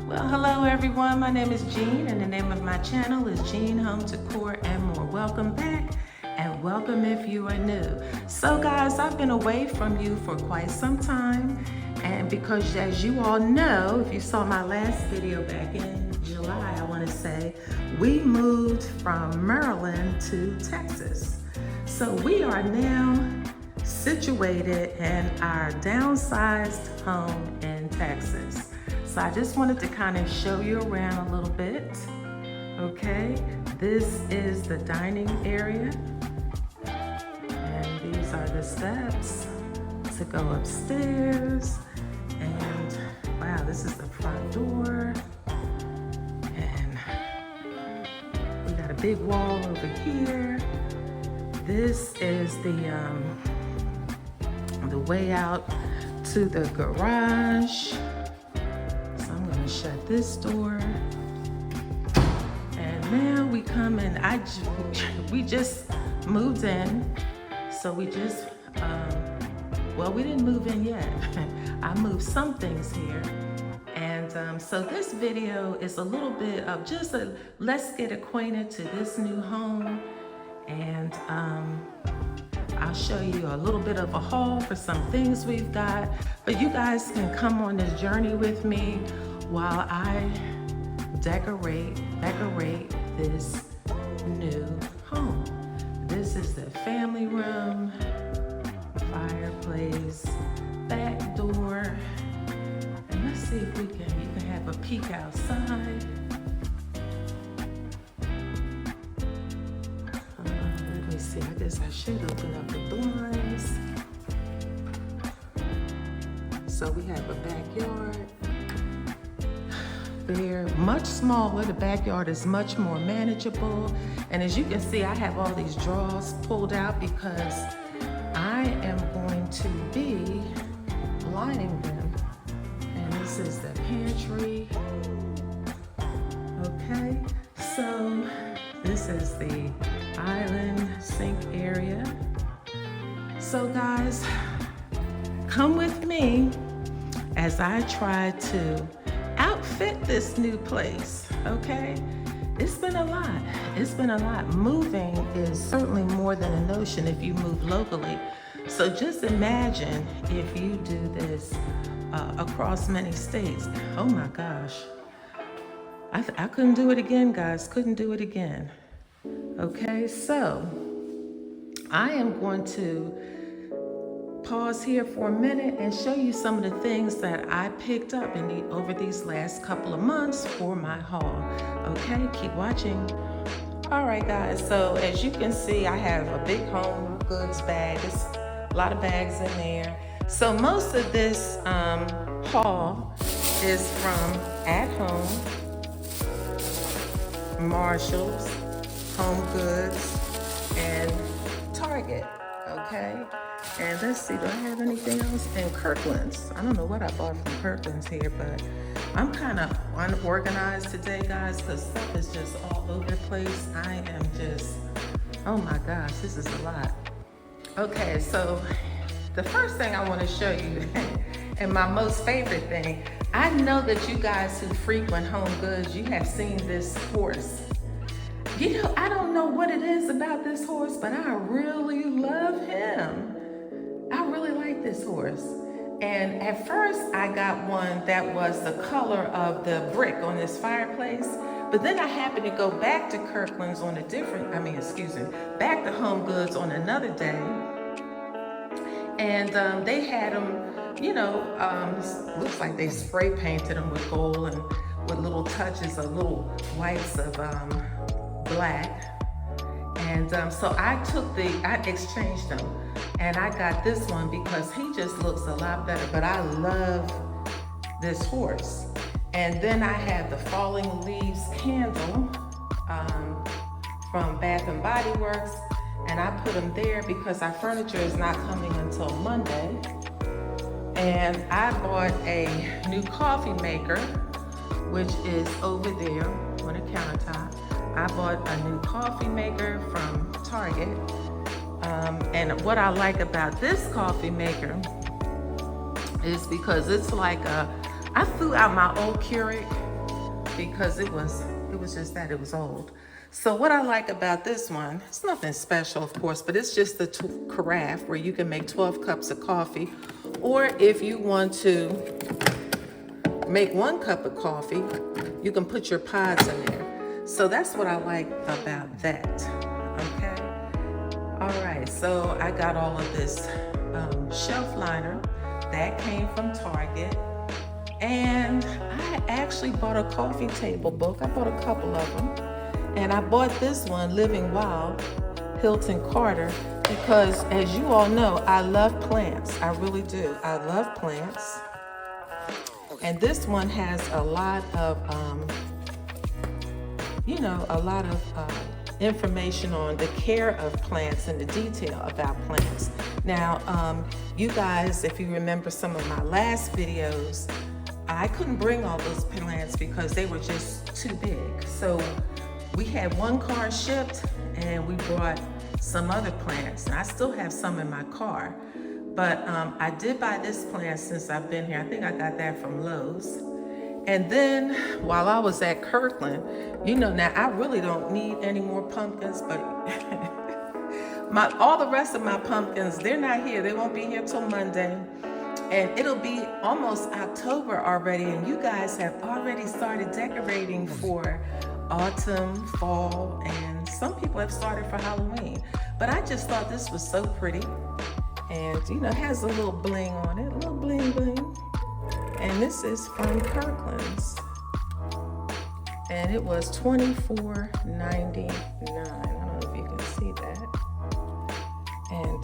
Well, hello everyone. My name is Jean, and the name of my channel is Jean Home Decor and More. Welcome back, and welcome if you are new. So guys, I've been away from you for quite some time, and because as you all know, if you saw my last video back in July, I want to say, we moved from Maryland to Texas. So we are now situated in our downsized home in Texas. So I just wanted to kind of show you around a little bit. Okay, this is the dining area, and these are the steps to go upstairs. And wow, this is the front door, and we got a big wall over here. This is the way out to the garage. Shut this door, and now we come in. We just moved in, so we just well, we didn't move in yet. I moved some things here, and so this video is a little bit of just a let's get acquainted to this new home, and I'll show you a little bit of a haul for some things we've got, but you guys can come on this journey with me while I decorate this new home. This is the family room, fireplace, back door, and let's see if you can have a peek outside. Let me see, I guess I should open up the blinds. So we have a backyard. They're much smaller. The backyard is much more manageable. And as you can see, I have all these drawers pulled out because I am going to be lining them. And this is the pantry. Okay, so this is the island sink area. So guys, come with me as I try to outfit this new place, okay? It's been a lot. It's been a lot. Moving is certainly more than a notion if you move locally. So just imagine if you do this across many states. Oh my gosh. I couldn't do it again, guys. Couldn't do it again. Okay, so I am going to pause here for a minute and show you some of the things that I picked up over these last couple of months for my haul. Okay, keep watching. All right, guys, so as you can see, I have a big home goods bag. There's a lot of bags in there. So most of this haul is from At Home, Marshalls, Home Goods, and Target, okay? And let's see, do I have anything else? And Kirkland's. I don't know what I bought from Kirkland's here, but I'm kind of unorganized today, guys, because stuff is just all over the place. I am just, oh my gosh, this is a lot. Okay, so the first thing I want to show you, and my most favorite thing, I know that you guys who frequent Home Goods, you have seen this horse. You know, I don't know what it is about this horse, but I really love him. I really like this horse. And at first I got one that was the color of the brick on this fireplace, but then I happened to go back to Kirkland's on a different, back to Home Goods on another day. And they had them, you know, looks like they spray painted them with gold and with little touches of little whites of black. And so I exchanged them, and I got this one because he just looks a lot better, but I love this horse. And then I have the Falling Leaves candle from Bath and Body Works, and I put them there because our furniture is not coming until Monday. And I bought a new coffee maker, which is over there on the countertop. I bought a new coffee maker from Target. And what I like about this coffee maker is because it's like I threw out my old Keurig because it was just that it was old. So what I like about this one, it's nothing special, of course, but it's just the carafe where you can make 12 cups of coffee. Or if you want to make 1 cup of coffee, you can put your pods in there. So that's what I like about that, okay? All right, so I got all of this shelf liner. That came from Target. And I actually bought a coffee table book. I bought a couple of them. And I bought this one, Living Wild, Hilton Carter, because as you all know, I love plants. I really do. I love plants. And this one has a lot of, information on the care of plants and the detail about plants. Now, you guys, if you remember some of my last videos, I couldn't bring all those plants because they were just too big. So we had 1 car shipped and we brought some other plants. And I still have some in my car. But I did buy this plant since I've been here. I think I got that from Lowe's. And then while I was at Kirkland, now I really don't need any more pumpkins, but all the rest of my pumpkins, they're not here. They won't be here till Monday. And it'll be almost October already. And you guys have already started decorating for autumn, fall, and some people have started for Halloween. But I just thought this was so pretty. And it has a little bling on it, a little bling bling. And this is from Kirkland's. And it was $24.99. I don't know if you can see that. And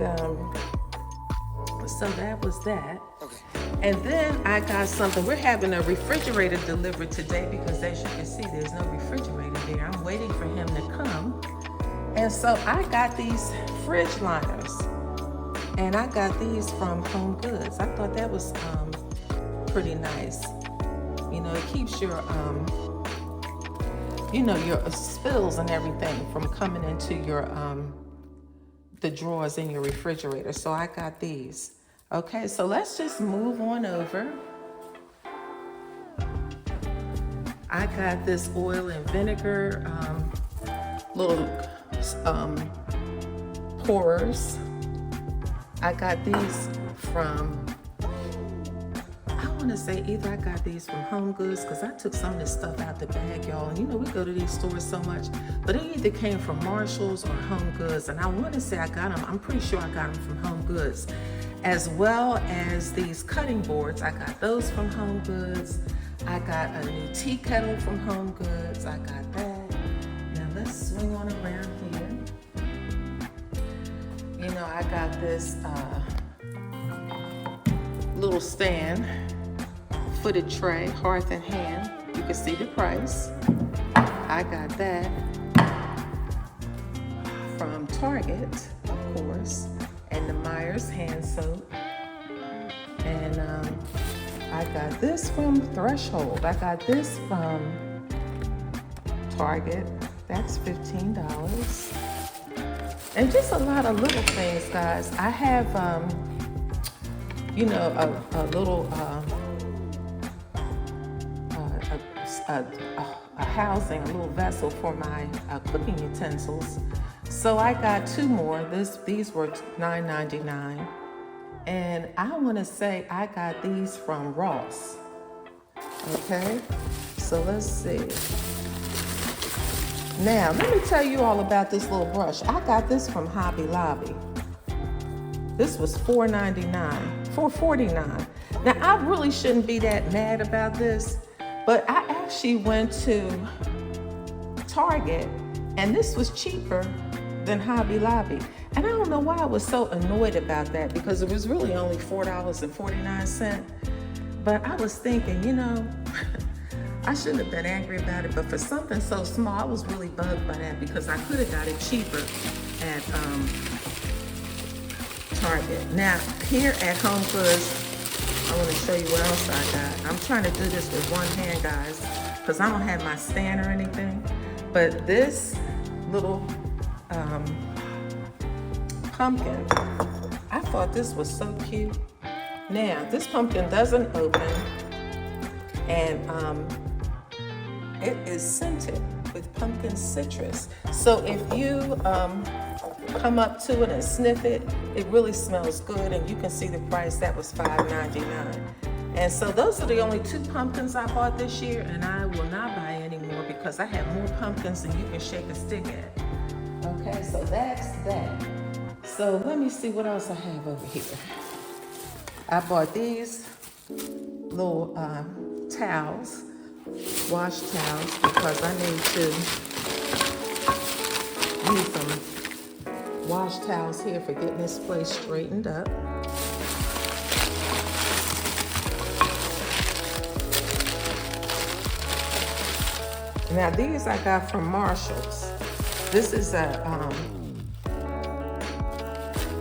so that was that. Okay. And then I got something. We're having a refrigerator delivered today because as you can see, there's no refrigerator there. I'm waiting for him to come. And so I got these fridge liners. And I got these from Home Goods. I thought that was pretty nice. It keeps your your spills and everything from coming into your the drawers in your refrigerator. So I got these. Okay, so let's just move on over. I got this oil and vinegar little pourers. I got these from, I want to say either I got these from Home Goods because I took some of this stuff out the bag, y'all. And we go to these stores so much, but it either came from Marshall's or Home Goods. And I want to say I got them, I'm pretty sure I got them from Home Goods. As well as these cutting boards, I got those from Home Goods. I got a new tea kettle from Home Goods. I got that. Now let's swing on around here. I got this little stand, footed tray, hearth and hand. You can see the price. I got that from Target, of course, and the Myers hand soap. And I got this from Threshold. I got this from Target. That's $15. And just a lot of little things, guys. I have, a little, a housing, a little vessel for my cooking utensils. So I got 2 more. These were $9.99. And I want to say I got these from Ross. Okay, so let's see. Now, let me tell you all about this little brush. I got this from Hobby Lobby. This was $4.49. Now, I really shouldn't be that mad about this, but I actually went to Target, and this was cheaper than Hobby Lobby. And I don't know why I was so annoyed about that, because it was really only $4.49. But I was thinking, I shouldn't have been angry about it, but for something so small, I was really bugged by that because I could have got it cheaper at Target. Now, here at Home Goods, I want to show you what else I got. I'm trying to do this with one hand, guys, because I don't have my stand or anything. But this little pumpkin, I thought this was so cute. Now, this pumpkin doesn't open, and it is scented with pumpkin citrus. So if you come up to it and sniff it, it really smells good, and you can see the price. That was $5.99. And so those are the only 2 pumpkins I bought this year, and I will not buy any more because I have more pumpkins than you can shake a stick at. Okay, so that's that. So let me see what else I have over here. I bought these little towels, wash towels, because I need to use some wash towels here for getting this place straightened up. Now these I got from Marshall's. This is a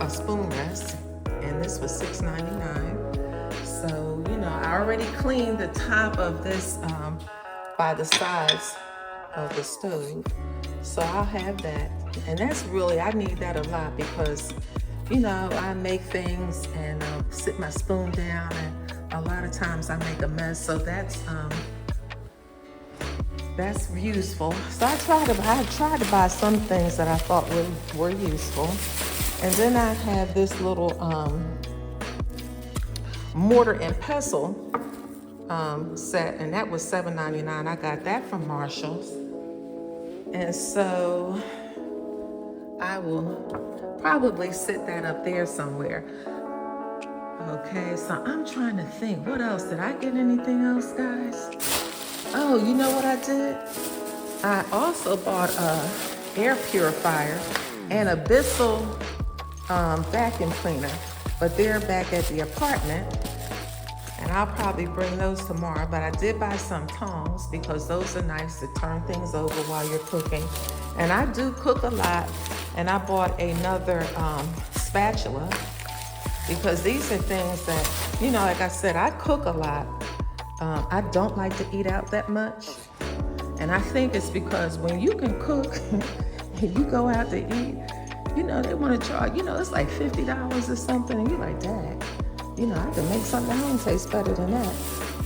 spoon rest, and this was $6.99. So, you know, I already cleaned the top of this by the sides of the stove. So I'll have that. And that's really, I need that a lot because, you know, I make things and sit my spoon down, and a lot of times I make a mess. So that's useful. So I tried to buy some things that I thought were useful. And then I have this little mortar and pestle set, and that was $7.99. I got that from Marshall's. And so I will probably sit that up there somewhere. Okay, so I'm trying to think, what else? Did I get anything else, guys? Oh, you know what I did? I also bought a air purifier and a Bissell vacuum cleaner, but they're back at the apartment, and I'll probably bring those tomorrow. But I did buy some tongs because those are nice to turn things over while you're cooking. And I do cook a lot, and I bought another spatula because these are things that, you know, like I said, I cook a lot. I don't like to eat out that much, and I think it's because when you can cook and you go out to eat, you know, they want to charge, you know, it's like $50 or something, and you're like, dang, you know, I can make something at home taste better than that.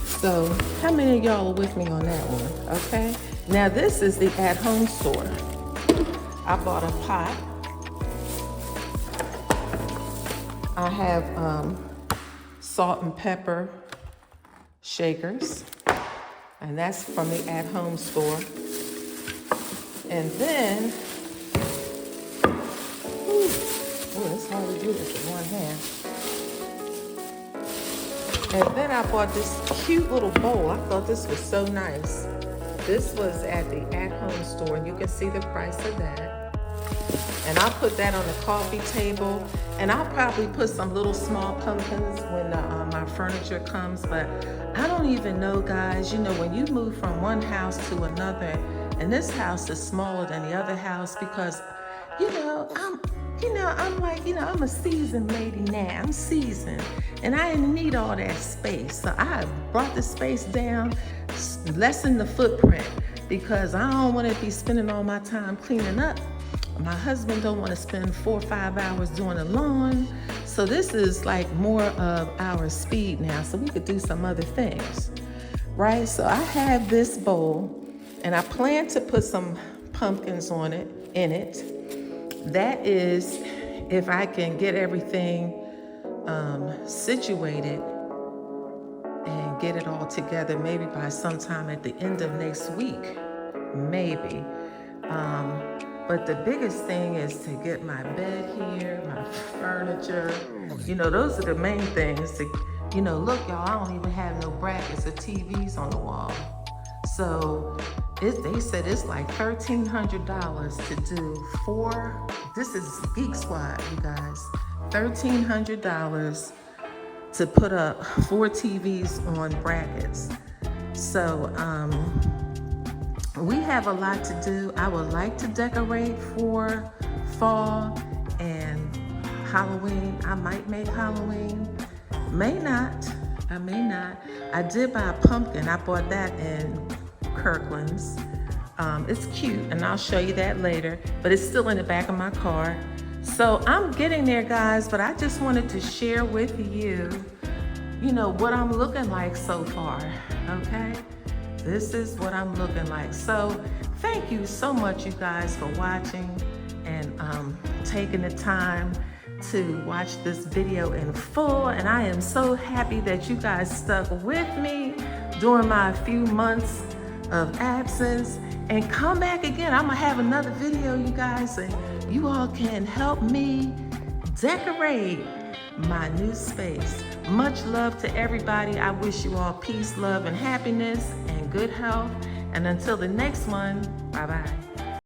So how many of y'all are with me on that one? Okay, now this is the at-home store. I bought a pot. I have salt and pepper shakers, and that's from the at-home store. And then, it's hard to do this with one hand. And then I bought this cute little bowl. I thought this was so nice. This was at the at-home store, and you can see the price of that. And I'll put that on the coffee table, and I'll probably put some little small pumpkins when my furniture comes. But I don't even know, guys, you know, when you move from one house to another, and this house is smaller than the other house because, I'm a seasoned lady now. I'm seasoned, and I didn't need all that space. So I brought the space down, lessen the footprint, because I don't want to be spending all my time cleaning up. My husband don't want to spend 4 or 5 hours doing the lawn. So this is like more of our speed now, so we could do some other things, right? So I have this bowl, and I plan to put some pumpkins in it. That is, if I can get everything situated and get it all together, maybe by sometime at the end of next week, maybe. But the biggest thing is to get my bed here, my furniture. You know, those are the main things. Look, y'all, I don't even have no brackets or TVs on the wall. So they said it's like $1,300 to do 4. This is Geek Squad, you guys. $1,300 to put up 4 TVs on brackets. So we have a lot to do. I would like to decorate for fall and Halloween. I might make Halloween. May not. I may not. I did buy a pumpkin. I bought that in Kirkland's. It's cute, and I'll show you that later, but it's still in the back of my car. So I'm getting there, guys, but I just wanted to share with you, what I'm looking like so far, okay? this is what I'm looking like. So thank you so much, you guys, for watching and taking the time to watch this video in full. And I am so happy that you guys stuck with me during my few months of absence. And come back again. I'm gonna have another video, you guys, and you all can help me decorate my new space. Much love to everybody. I wish you all peace, love, and happiness, and good health. And until the next one, bye-bye.